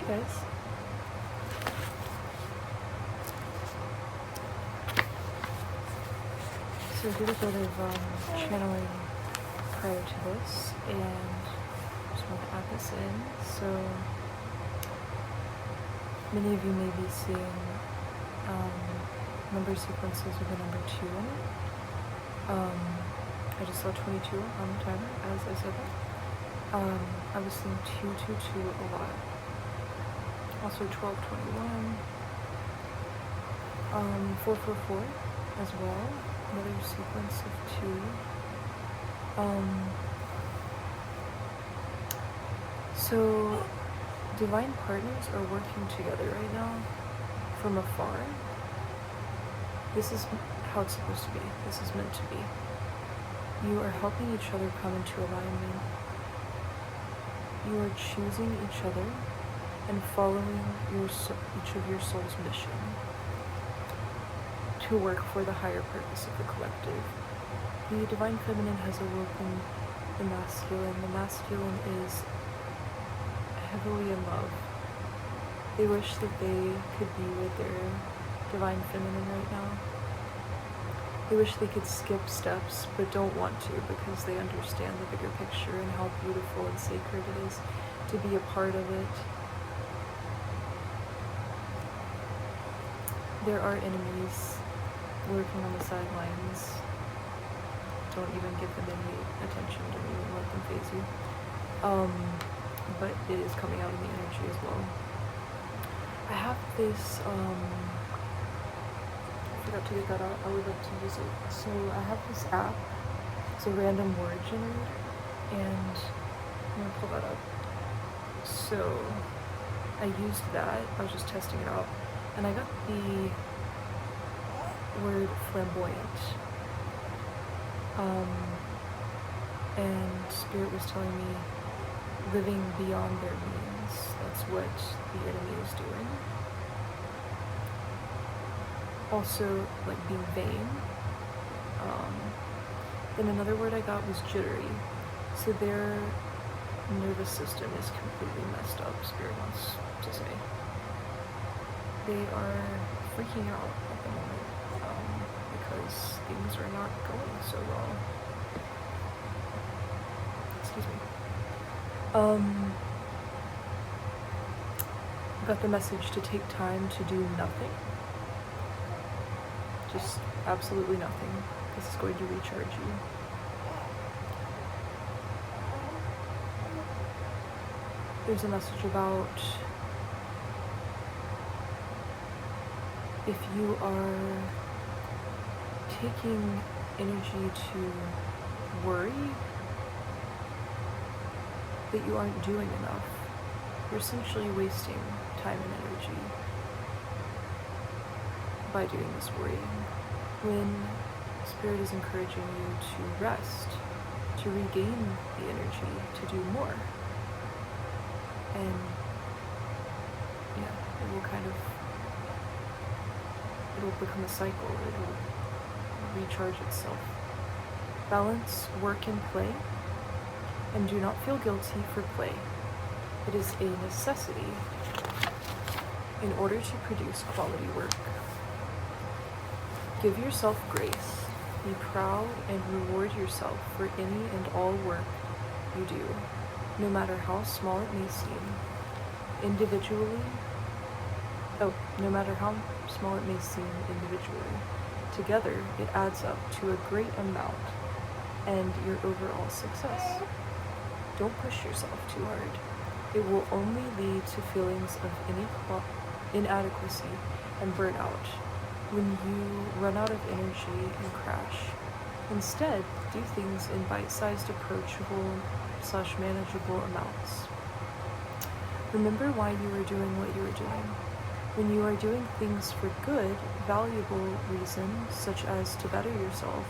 guys. So I did a bit of channeling prior to this, and just want to add this in. So many of you may be seeing number sequences with the number 2 in it. I just saw 22 on the timer as I said that. I was seeing 222 a lot. Also 1221, 444 as well. Another sequence of 2. So divine partners are working together right now from afar. This is how it's supposed to be. This is meant to be. You are helping each other come into alignment. You are choosing each other and following each of your soul's mission to work for the higher purpose of the collective. The divine feminine has awoken the masculine. The masculine is heavily in love. They wish that they could be with their divine feminine right now. They wish they could skip steps, but don't want to because they understand the bigger picture and how beautiful and sacred it is to be a part of it. There are enemies lurking on the sidelines. Don't even give them any attention. Don't even let them faze you. But it is coming out in the energy as well. I have this, I forgot to get that out. I would love to use it. So I have this app. It's a random word generator, and I'm gonna pull that up. So I used that. I was just testing it out, and I got the word flamboyant. And Spirit was telling me living beyond their means. That's what the enemy is doing. Also, like being vain. Then another word I got was jittery. So their nervous system is completely messed up, Spirit wants to say. They are freaking out at the moment because things are not going so well. Excuse me. Got the message to take time to do nothing. Just absolutely nothing. This is going to recharge you. There's a message about if you are taking energy to worry that you aren't doing enough. You're essentially wasting time and energy by doing this worrying. When Spirit is encouraging you to rest, to regain the energy, to do more. And yeah, it'll become a cycle. It'll recharge itself. Balance work and play, and do not feel guilty for play. It is a necessity in order to produce quality work. Give yourself grace. Be proud and reward yourself for any and all work you do, no matter how small it may seem. No matter how small it may seem individually. Together, it adds up to a great amount and your overall success. Don't push yourself too hard. It will only lead to feelings of inadequacy and burnout when you run out of energy and crash. Instead, do things in bite-sized, approachable/manageable amounts. Remember why you are doing what you are doing. When you are doing things for good, valuable reasons, such as to better yourself,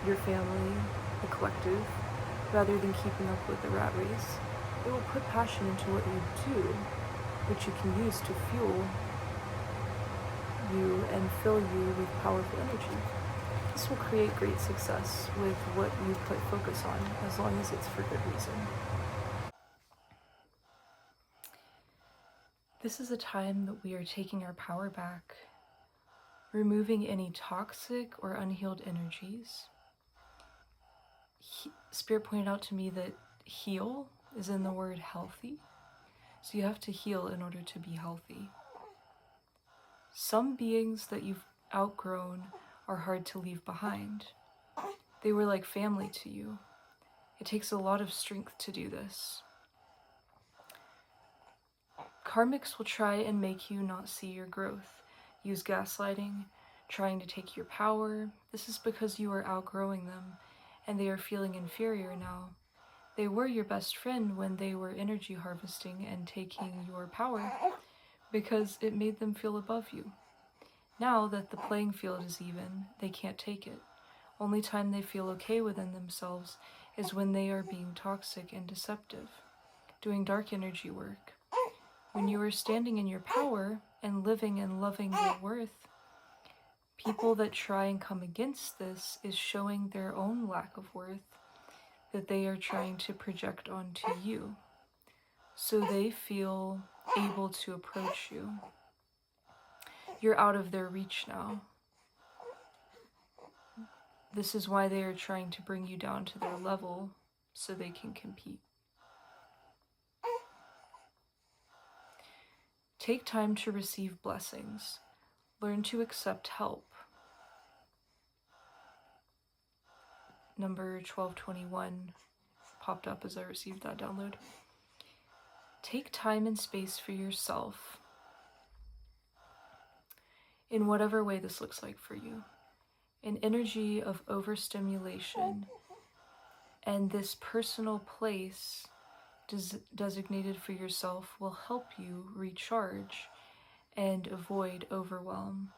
your family, the collective, rather than keeping up with the rat race, it will put passion into what you do, which you can use to fuel you and fill you with powerful energy. This will create great success with what you put focus on, as long as it's for good reason. This is a time that we are taking our power back, removing any toxic or unhealed energies. Spirit pointed out to me that heal is in the word healthy. So you have to heal in order to be healthy. Some beings that you've outgrown are hard to leave behind. They were like family to you. It takes a lot of strength to do this. Karmics will try and make you not see your growth. Use gaslighting, trying to take your power. This is because you are outgrowing them and they are feeling inferior now. They were your best friend when they were energy harvesting and taking your power because it made them feel above you. Now that the playing field is even, they can't take it. Only time they feel okay within themselves is when they are being toxic and deceptive, doing dark energy work. When you are standing in your power and living and loving your worth, people that try and come against this is showing their own lack of worth that they are trying to project onto you. So they feel able to approach you. You're out of their reach now. This is why they are trying to bring you down to their level so they can compete. Take time to receive blessings. Learn to accept help. Number 1221 popped up as I received that download. Take time and space for yourself in whatever way this looks like for you. An energy of overstimulation and this personal place designated for yourself will help you recharge and avoid overwhelm.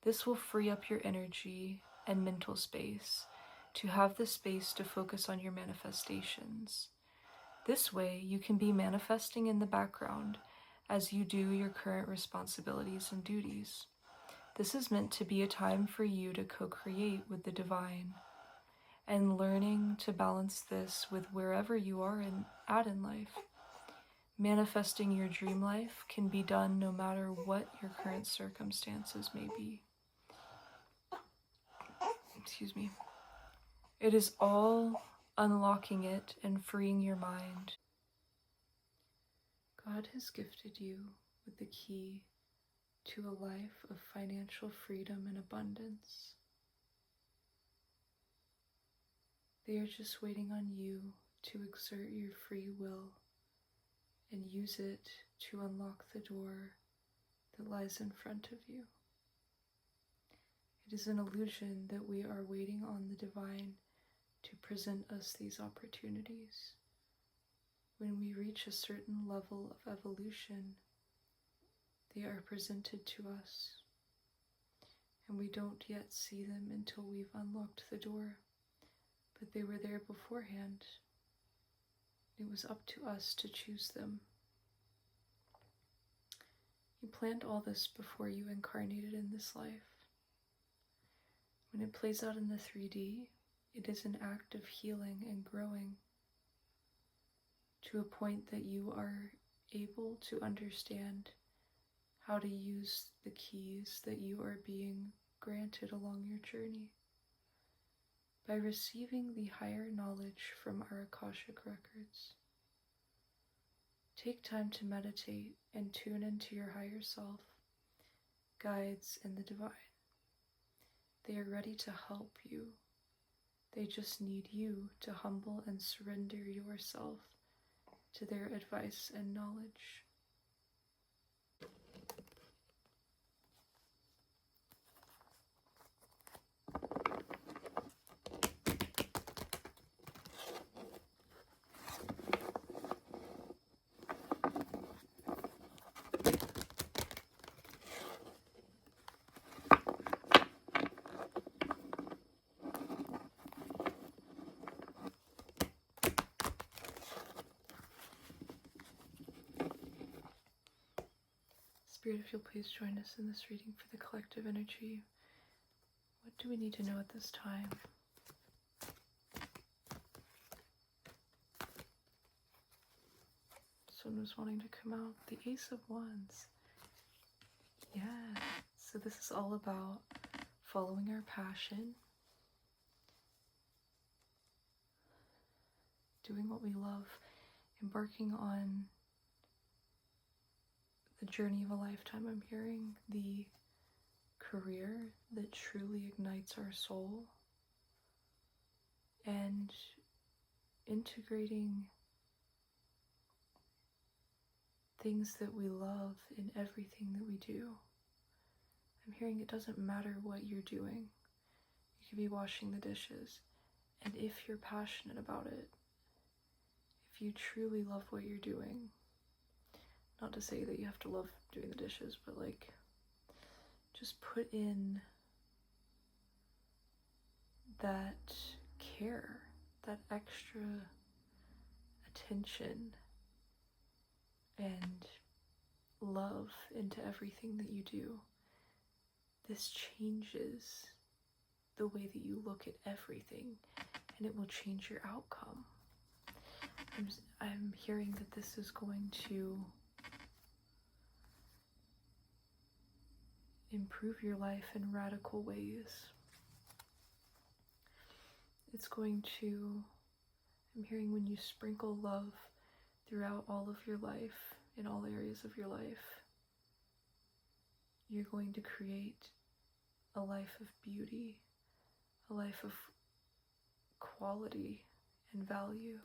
This will free up your energy and mental space to have the space to focus on your manifestations. This way, you can be manifesting in the background as you do your current responsibilities and duties. This is meant to be a time for you to co-create with the divine and learning to balance this with wherever you are at in life. Manifesting your dream life can be done no matter what your current circumstances may be. Excuse me. It is all unlocking it and freeing your mind. God has gifted you with the key to a life of financial freedom and abundance. They are just waiting on you to exert your free will and use it to unlock the door that lies in front of you. It is an illusion that we are waiting on the divine to present us these opportunities. When we reach a certain level of evolution, they are presented to us, and we don't yet see them until we've unlocked the door, but they were there beforehand. It was up to us to choose them. You planned all this before you incarnated in this life. When it plays out in the 3D, it is an act of healing and growing to a point that you are able to understand how to use the keys that you are being granted along your journey. By receiving the higher knowledge from our Akashic records, take time to meditate and tune into your higher self, guides, and the divine. They are ready to help you. They just need you to humble and surrender yourself to their advice and knowledge. Spirit, if you'll please join us in this reading for the collective energy. What do we need to know at this time? one was wanting to come out. The Ace of Wands. Yeah, so this is all about following our passion, doing what we love, embarking on the journey of a lifetime. I'm hearing the career that truly ignites our soul, and integrating things that we love in everything that we do. I'm hearing it doesn't matter what you're doing. You could be washing the dishes, and if you're passionate about it, if you truly love what you're doing, not to say that you have to love doing the dishes, but like, just put in that care, that extra attention and love into everything that you do. This changes the way that you look at everything, and it will change your outcome. I'm hearing that this is going to improve your life in radical ways. It's going to, I'm hearing, when you sprinkle love throughout all of your life, in all areas of your life, you're going to create a life of beauty, a life of quality and value,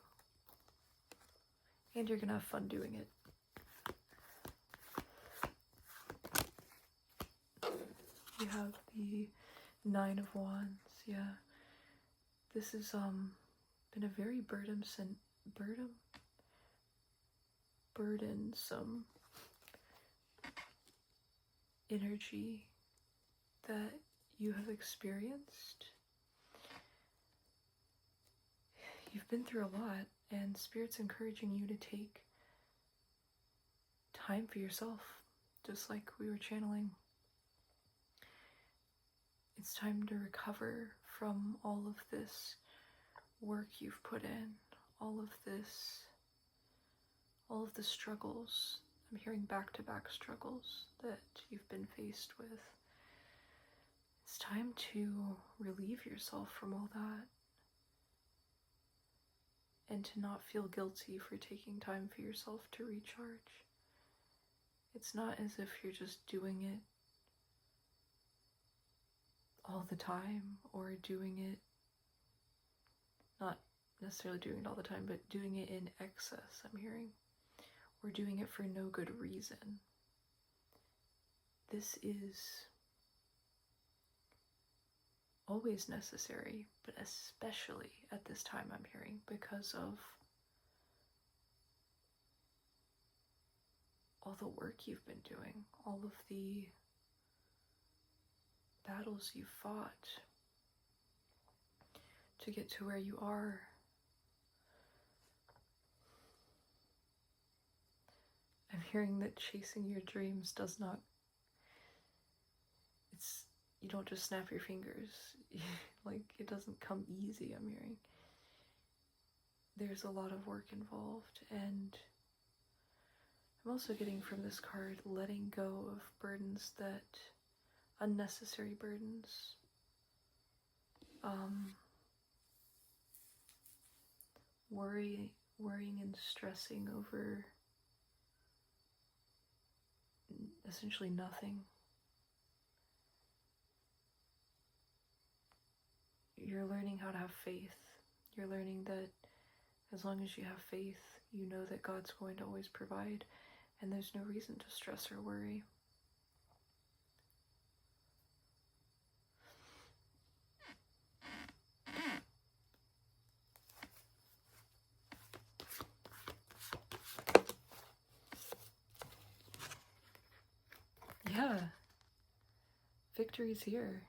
and you're gonna have fun doing it. You have the Nine of Wands. Yeah, this has been a very burdensome energy that you have experienced. You've been through a lot, and Spirit's encouraging you to take time for yourself, just like we were channeling. It's time to recover from all of this work you've put in, all of the struggles. I'm hearing back-to-back struggles that you've been faced with. It's time to relieve yourself from all that, and to not feel guilty for taking time for yourself to recharge. It's not as if you're just doing it all the time, or doing it, not necessarily doing it all the time, but doing it in excess, I'm hearing, or doing it for no good reason. This is always necessary, but especially at this time, I'm hearing, because of all the work you've been doing, all of the battles you've fought to get to where you are. I'm hearing that chasing your dreams does not, you don't just snap your fingers. Like, it doesn't come easy, I'm hearing. There's a lot of work involved, and I'm also getting from this card letting go of burdens, that unnecessary burdens. Worrying and stressing over essentially nothing. You're learning how to have faith. You're learning that as long as you have faith, you know that God's going to always provide, and there's no reason to stress or worry. Yeah, victory's here,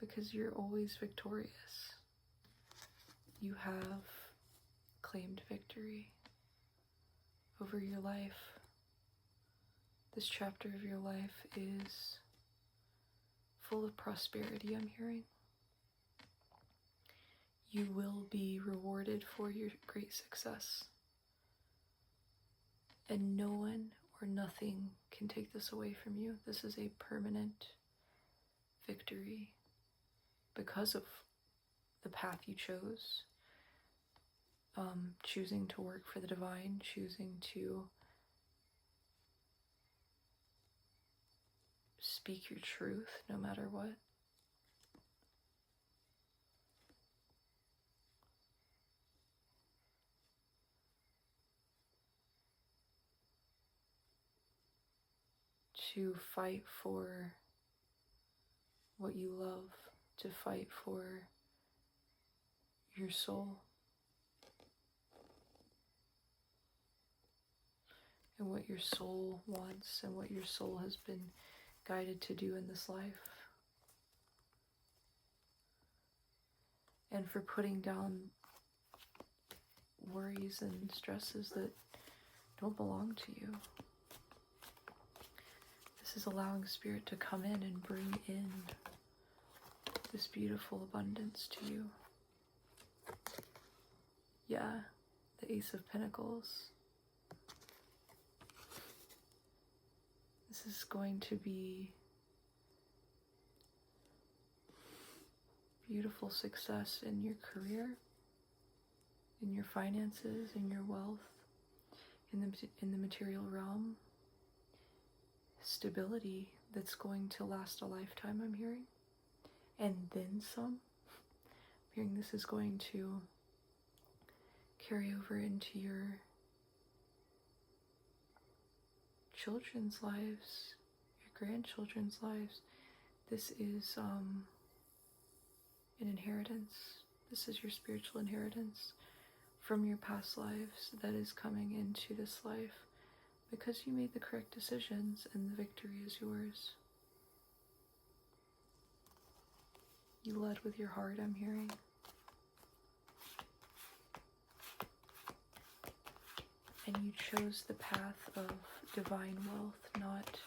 because you're always victorious. You have claimed victory over your life. This chapter of your life is full of prosperity, I'm hearing. You will be rewarded for your great success. And no one or nothing can take this away from you. This is a permanent victory because of the path you chose. Choosing to work for the divine, choosing to speak your truth no matter what. To fight for what you love, to fight for your soul and what your soul wants and what your soul has been guided to do in this life. And for putting down worries and stresses that don't belong to you. This is allowing Spirit to come in and bring in this beautiful abundance to you. Yeah, the Ace of Pentacles. This is going to be beautiful success in your career, in your finances, in your wealth, in the material realm. Stability that's going to last a lifetime, I'm hearing. And then some. I'm hearing this is going to carry over into your children's lives, your grandchildren's lives. This is an inheritance. This is your spiritual inheritance from your past lives that is coming into this life because you made the correct decisions and the victory is yours. You led with your heart, I'm hearing. And you chose the path of divine wealth, not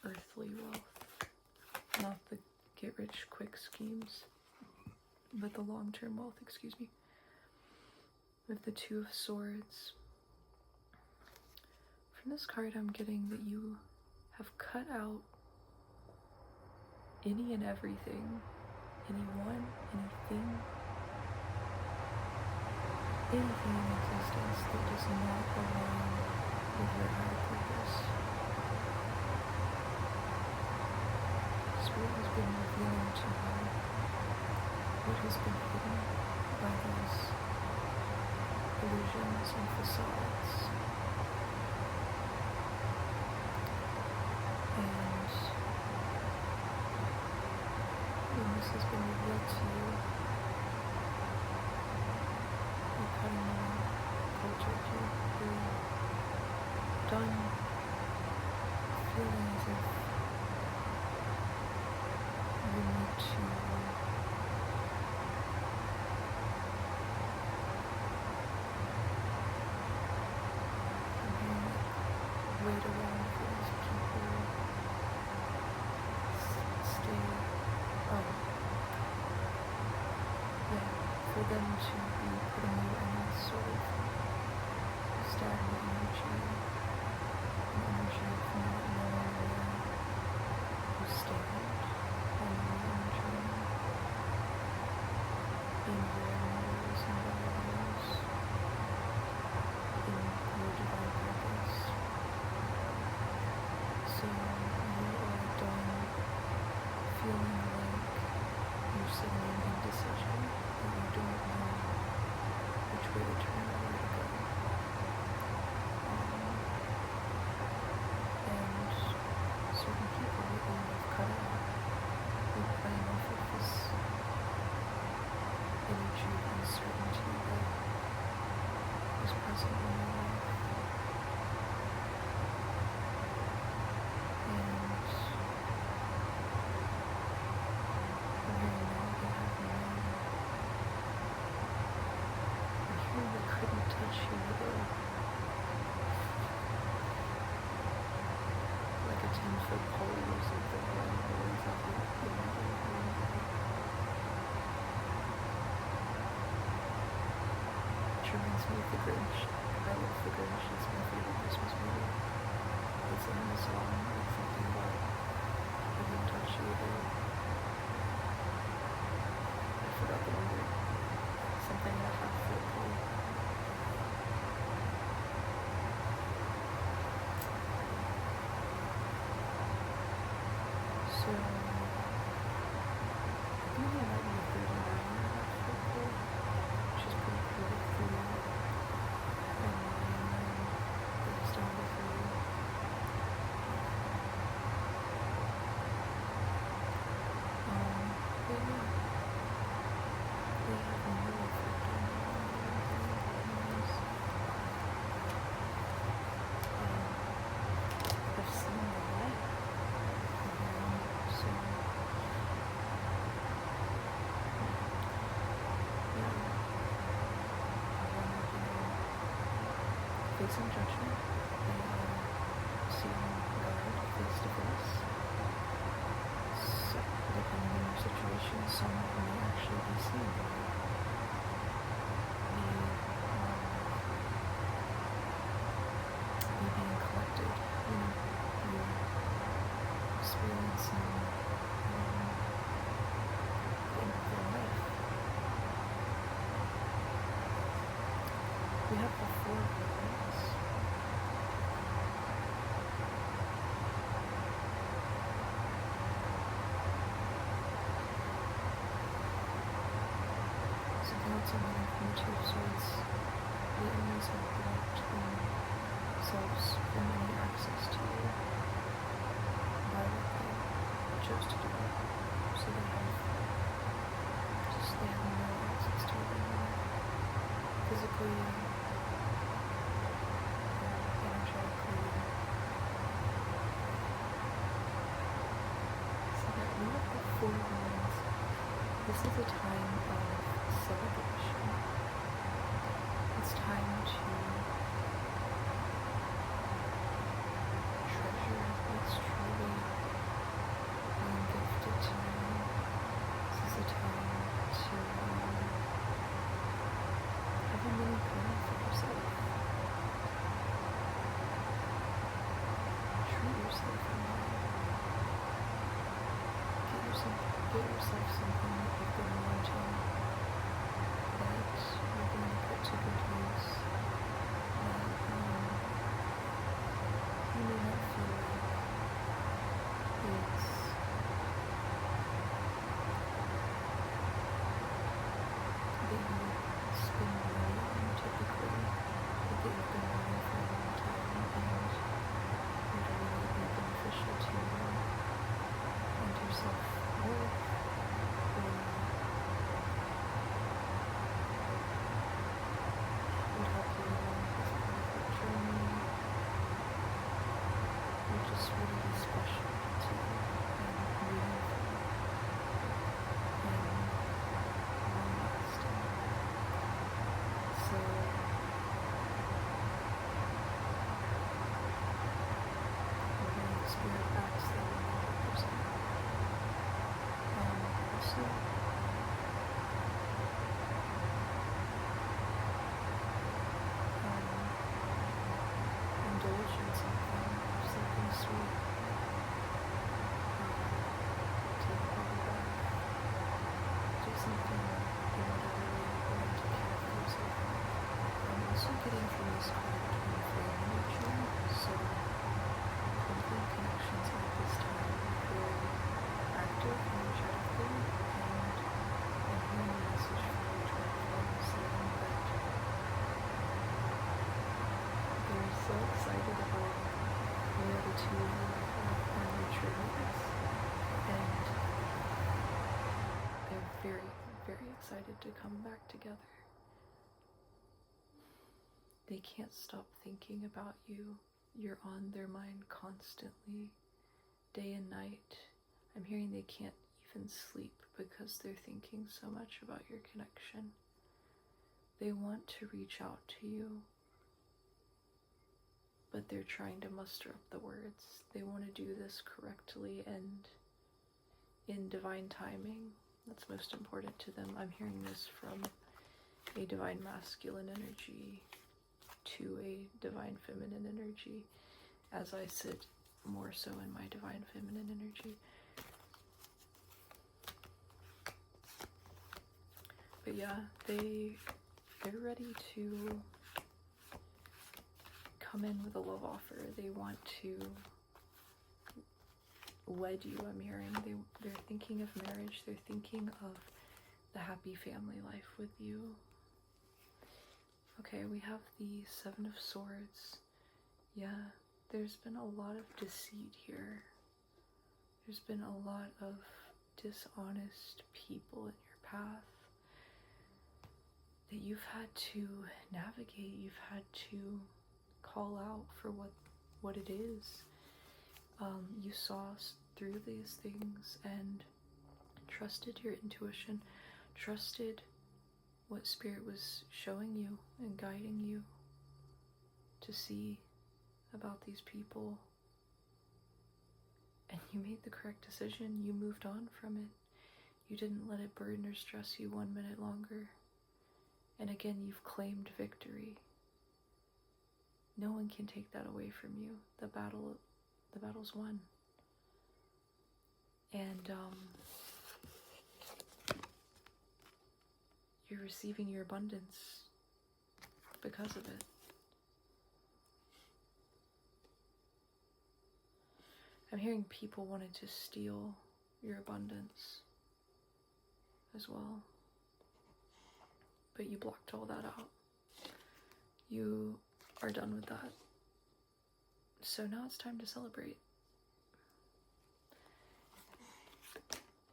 earthly wealth, not the get-rich-quick schemes, but the long-term wealth, With the Two of Swords. From this card, I'm getting that you have cut out any and everything, anyone, anything in existence that does not align with your higher purpose. Spirit has been revealing to you what has been hidden by these illusions and facades. And when this has been revealed to you, you're cutting them filtered, you're done feeling as if you need to wait around for these people, for them to be putting you in a sort of stagnant energy, an energy of not knowing where you stand on your own journey, in your motives and values, in your divine purpose. So you are done feeling like you're sitting in indecision, that you don't know which way to turn or where to go. And certain people that you have cut out, you're playing off of this energy of uncertainty that is present in your life. Couldn't touch you like a 10-foot pole or something, which reminds me of the Grinch. I love the Grinch. It's my favorite Christmas movie. It's in the song. It's something about I didn't touch you, but I forgot the word. Something that has football. So I think they might be 39 and a half football, which is pretty cool for me. And it's down to 3. But yeah, they have no effect on me. I've seen the light. So yeah, facing judgment and seeing God face to face. So depending on your situation, some may actually be seeing God. You being collected, you're experiencing the end of their life. We have the 4 worlds. So that's a meaning from the 2 of Swords. The enemies have blocked themselves from any access to you by what they chose to do. So they have no access to it anymore. Physically, energetically. So that we have the 4 worlds. This is a time of celebration. It's time to treasure what's truly being gifted to you. This is a time to have a mini plan for yourself. Treat yourself in that. Get yourself something that you've been wanting, that you're going to put to good use, that you may not feel like it's that you would spend money on typically, but that you've been wanting for a long time and would really be beneficial to you and yourself worth. Would help you along this part of your journey, would just really be special to you and meaningful and long-lasting. So we're getting the spirit acts that we need to represent. Also, indulge in something sweet. Take a bubble bath. Do something in whatever way you're going to care for yourself. I'm also getting from this card twin flame energy, so twin flame connections at this time are very active energetically, and I'm hearing a message from your twin flame saying that they're so excited about where the 2 of you are nurturing this, and they're very, very excited to come back together. They can't stop thinking about you. You're on their mind constantly, day and night. I'm hearing they can't even sleep because they're thinking so much about your connection. They want to reach out to you, but they're trying to muster up the words. They want to do this correctly and in divine timing. That's most important to them. I'm hearing this from a divine masculine energy to a divine feminine energy as I sit more so in my divine feminine energy. But yeah, they're ready to come in with a love offer. They want to wed you, I'm hearing. They're thinking of marriage. They're thinking of the happy family life with you. Okay, we have the Seven of Swords. Yeah, there's been a lot of deceit here. There's been a lot of dishonest people in your path that you've had to navigate. You've had to call out for what it is. You saw through these things and trusted your intuition, trusted what Spirit was showing you and guiding you to see about these people. And you made the correct decision. You moved on from it. You didn't let it burden or stress you 1 minute longer. And again, you've claimed victory. No one can take that away from you. The battle's won. And you're receiving your abundance because of it. I'm hearing people wanted to steal your abundance as well. But you blocked all that out. You are done with that. So now it's time to celebrate.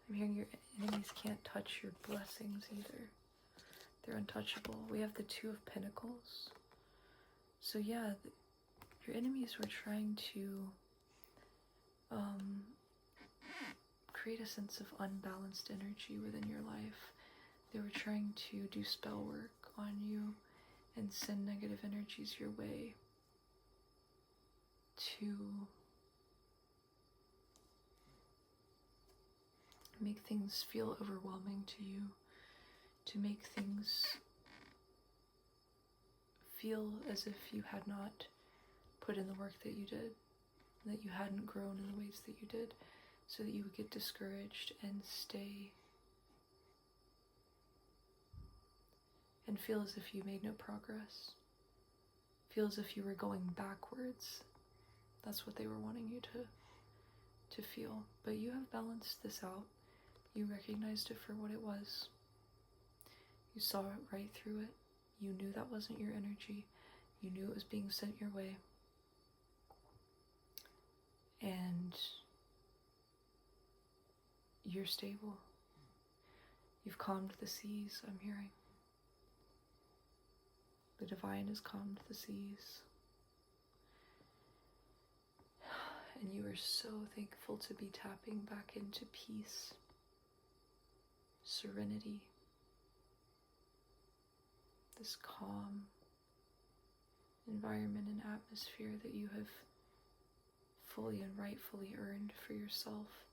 I'm hearing your enemies can't touch your blessings either. They're untouchable. We have the Two of Pentacles. So yeah, your enemies were trying to create a sense of unbalanced energy within your life. They were trying to do spell work on you and send negative energies your way to make things feel overwhelming to you, to make things feel as if you had not put in the work that you did, that you hadn't grown in the ways that you did, so that you would get discouraged and stay and feel as if you made no progress, feel as if you were going backwards. That's what they were wanting you to feel. But you have balanced this out. You recognized it for what it was. You saw it right through it. You knew that wasn't your energy. You knew it was being sent your way. And you're stable. You've calmed the seas, I'm hearing. The divine has calmed the seas. And you are so thankful to be tapping back into peace, serenity, this calm environment and atmosphere that you have fully and rightfully earned for yourself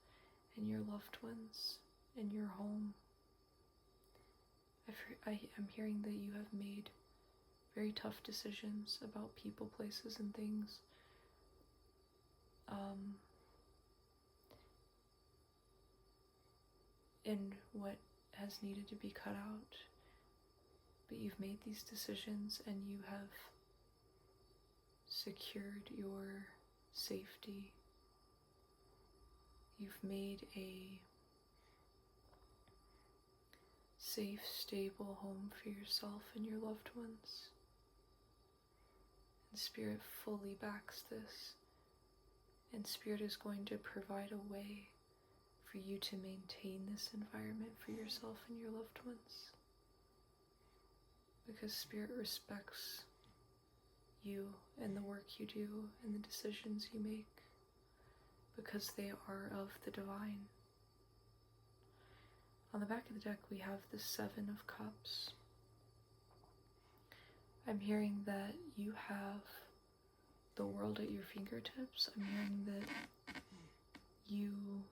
and your loved ones and your home. I'm hearing that you have made very tough decisions about people, places, and things. And what has needed to be cut out. But you've made these decisions and you have secured your safety. You've made a safe, stable home for yourself and your loved ones. And Spirit fully backs this. And Spirit is going to provide a way for you to maintain this environment for yourself and your loved ones. Because Spirit respects you and the work you do and the decisions you make, because they are of the divine. On the back of the deck we have the Seven of Cups. I'm hearing that you have the world at your fingertips. I'm hearing that you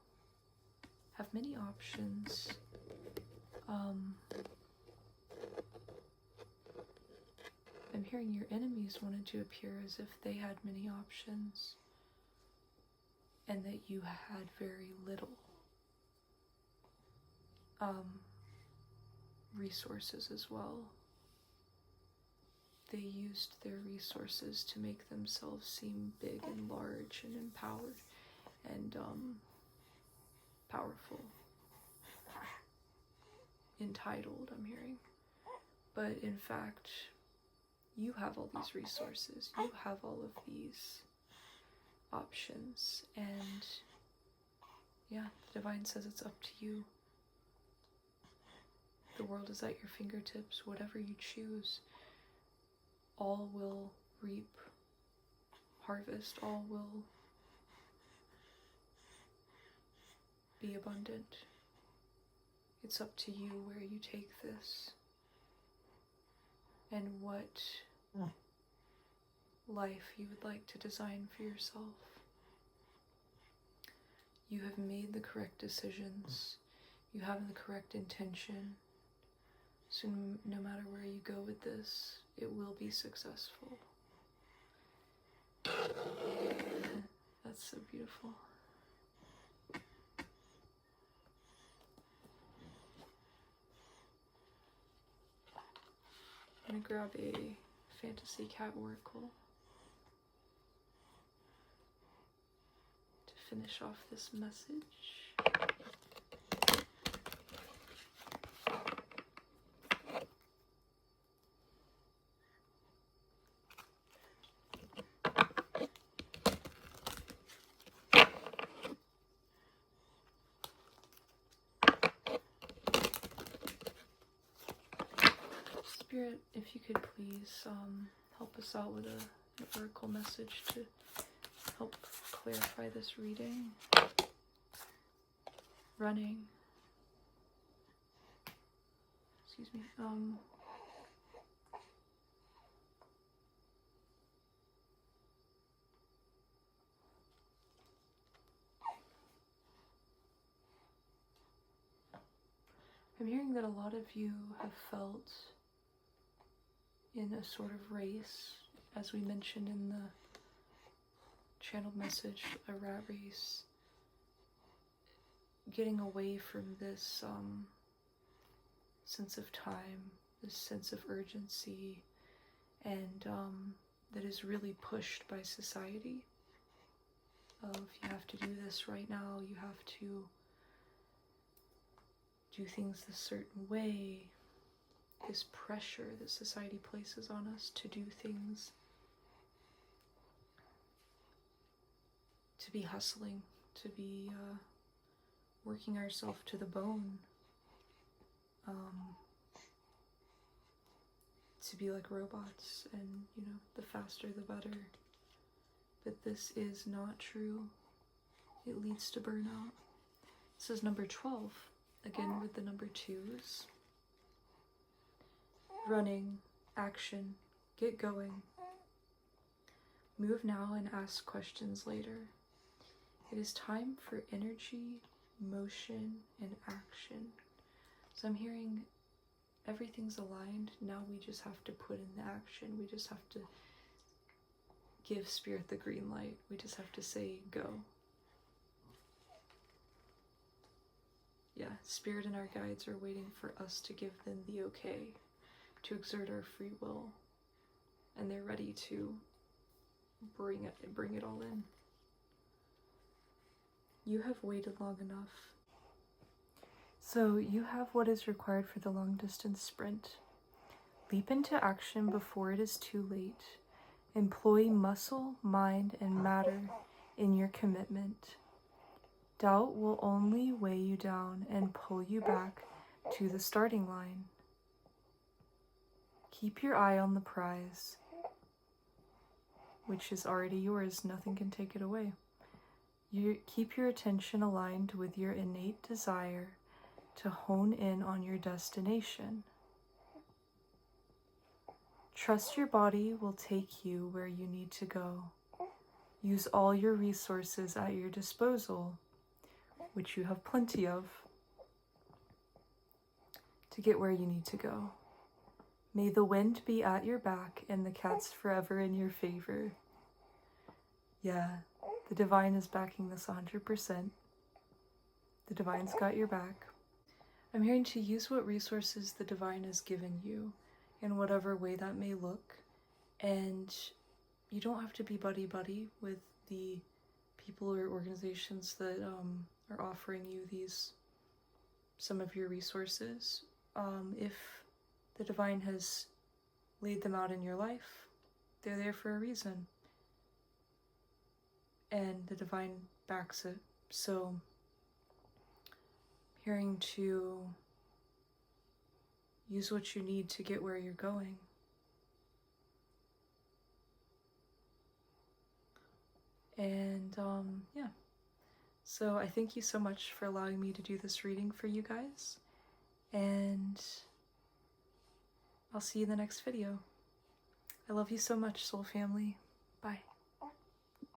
have many options. I'm I'm hearing your enemies wanted to appear as if they had many options and that you had very little resources as well. They used their resources to make themselves seem big and large and empowered and powerful. Entitled, I'm hearing. But in fact, you have all these resources. You have all of these options. And yeah, the divine says it's up to you. The world is at your fingertips. Whatever you choose, all will reap harvest. All will be abundant. It's up to you where you take this and what life you would like to design for yourself. You have made the correct decisions. You have the correct intention. So no matter where you go with this, it will be successful. That's so beautiful. I'm going to grab a fantasy cat oracle to finish off this message. Spirit, if you could please help us out with an oracle message to help clarify this reading. Running. Excuse me. I'm hearing that a lot of you have felt in a sort of race, as we mentioned in the channeled message, a rat race, getting away from this sense of time, this sense of urgency, and that is really pushed by society. Of you have to do this right now, you have to do things a certain way. This pressure that society places on us to do things, to be hustling, to be working ourselves to the bone, to be like robots, and the faster the better. But this is not true. It leads to burnout. This is number 12, again with the number 2s. Running, action, get going. Move now and ask questions later. It is time for energy, motion, and action. So I'm hearing everything's aligned. Now we just have to put in the action. We just have to give Spirit the green light. We just have to say go. Yeah, Spirit and our guides are waiting for us to give them the okay, to exert our free will, and they're ready to bring it all in. You have waited long enough. So you have what is required for the long distance sprint. Leap into action before it is too late. Employ muscle, mind, and matter in your commitment. Doubt will only weigh you down and pull you back to the starting line. Keep your eye on the prize, which is already yours. Nothing can take it away. Keep your attention aligned with your innate desire to hone in on your destination. Trust your body will take you where you need to go. Use all your resources at your disposal, which you have plenty of, to get where you need to go. May the wind be at your back and the cats forever in your favor. Yeah, the divine is backing this 100%. The divine's got your back. I'm hearing to use what resources the divine has given you in whatever way that may look. And you don't have to be buddy-buddy with the people or organizations that are offering you some of your resources. If the divine has laid them out in your life, they're there for a reason. And the divine backs it. So, hearing to use what you need to get where you're going. And yeah, so I thank you so much for allowing me to do this reading for you guys, and I'll see you in the next video. I love you so much, soul family. Bye.